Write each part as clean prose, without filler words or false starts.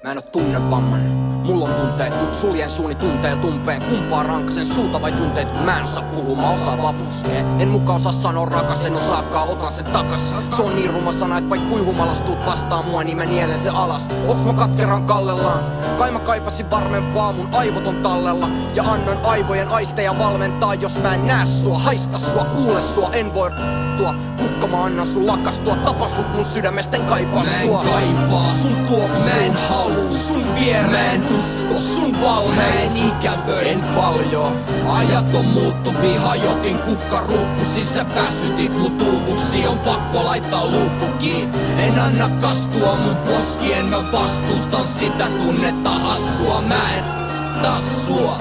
Mä en oo tunnevammanen, mulla on tunteet, mut suljen suuni tuntee tumpeen. Kumpaa rankasen suuta vai tunteet, kun mä en saa puhua, mä osaan vaan puskee. En mukaan osaa sanoa rakas, en osaakaan, otan sen takas. Se on niin ruma sana, et vaik kui humalas tuut vastaan mua, niin mä nielen se alas. Onks mä katkeran kallellaan? Kai mä kaipasin varmempaa, mun aivot on tallella. Ja annan aivojen aisteja valmentaa, jos mä en näe sua, haista sua, kuule sua, en voi kukka mä annan sun lakastua, tapa sut mun sydämestä, en kaipaa sua. Mä en kaipaa sun tuoksu, mä en haluu sun viereen, mä en usko sun valheen, mä en ikävöi, en paljon. Ajat on muuttuvia, hajotin kukkaruukku, siis sä väsytit mut uuvuksi, on pakko laittaa luukku kiinni. En anna kastua mun poskien, mä vastustan sitä tunnetta hassua, mä en taas sua.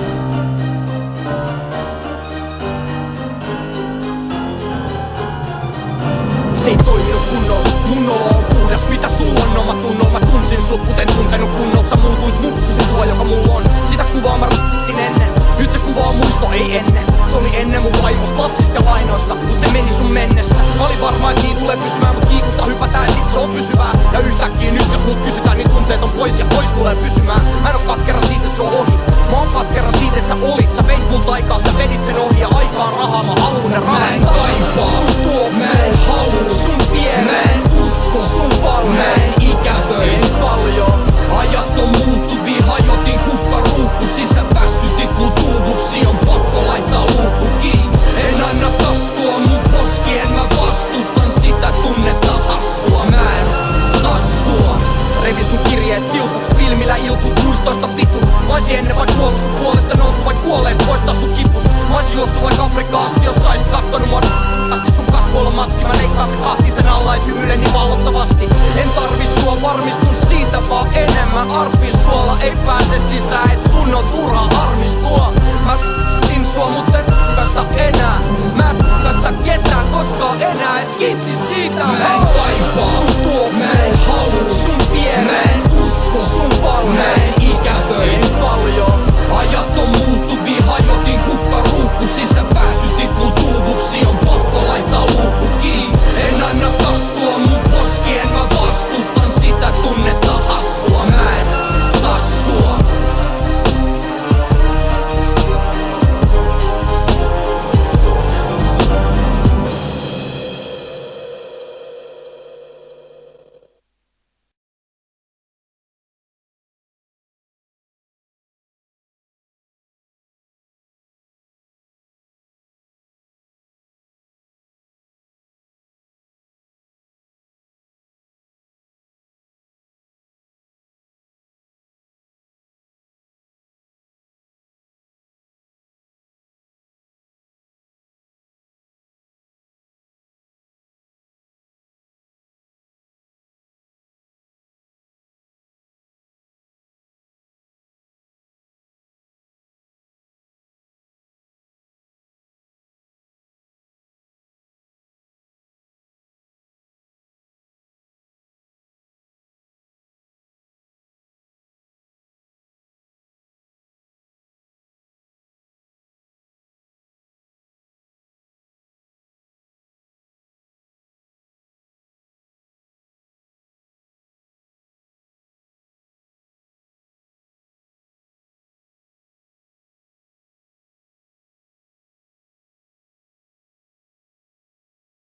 Se ei toiminut kunnolla, mun olo on puhdas, mitä sulla on oma tunnolla. Mä tunsin sut, kuten tuntenut kunnolla. Sä muutuit muuksi se kuva, joka mulla on. Sitä kuvaa mä r***tin ennen, nyt se kuva on muisto, ei ennen. Se oli ennen mun vaimosta, lapsista ja lainoista, mut se meni sun mennessä. Mä olin varma, et niin tulee pysymään, mut kiikusta hypätään ja sit se on pysyvää. Ja yhtäkkiä nyt jos mut kysytään, niin tunteet on pois ja pois tulee pysymään. Mä en oo katkera siitä, et se on ohi. Mä oon katkera siitä, et sä olit. Sä veit multa aikaa, sä vedit sen ohi ja aikaan rahaa, mä haluun ne rahat. Mä en kaipaa sun tuoksu, mä en haluu sun viereen, mä en usko sun valheen, mä en ikävöi, en paljon. Ajat on muuttuvia, hajotin kukkaruukku, siis sä väsytit mut uuvuksi, on pakko laittaa luukku kiinni. En anna kastua mun poskien, mä vastustan sitä tunnetta hassua, mä en taas sua. Revin sun kirjeet silpuks, filmillä ilkut, muistoista vitut. Mä oisin ennen vaik kuollut sun puolesta, noussut vaik kuolleista, poistaa sun kipus. Mä oisin juossut vaik Afrikkaan asti, jos saisit kattonut mua asti sun kasvoilla maski. Mä leikkaan se kahti sen alla, et hymyile niin vallottavasti. En tarvis sua, varmistun siitä vaan enemmän. Arpin suola ei pääse sisään, et sun on turha armistua. Mä r***tin sua, mut en tästä enää. Mä en tästä ketään koskaan enää, et kiitti siitä. Mä en kaipaa sun tuoksu, mä en haluu sun viereen, mä en usko sun valheen,